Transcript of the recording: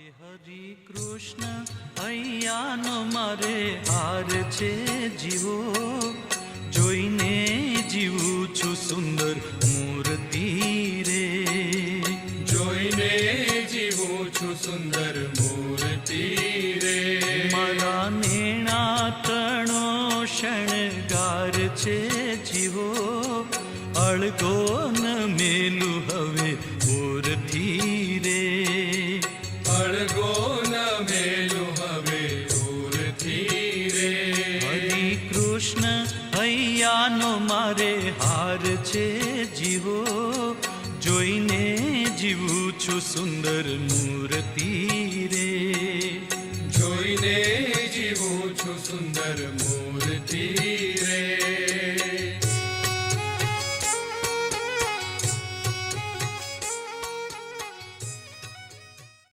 હરી કૃષ્ણ અહીંયાનો મારે હાર છે જીવો, જોઈને જીવું છું સુંદર મૂર્તિ રે, જોઈને જીવું છું સુંદર મૂર્તિ રે. મારા નેણા તણો શણગાર છે જીવો, અળગો ન મેલું હવે ઓરથી રે, અળગો ન મેલું હવે ઓરથી રે. હરી કૃષ્ણ અહીંયાનો મારે હાર છે જીવો, જોઈને જીવું છું સુંદર મૂર્તિ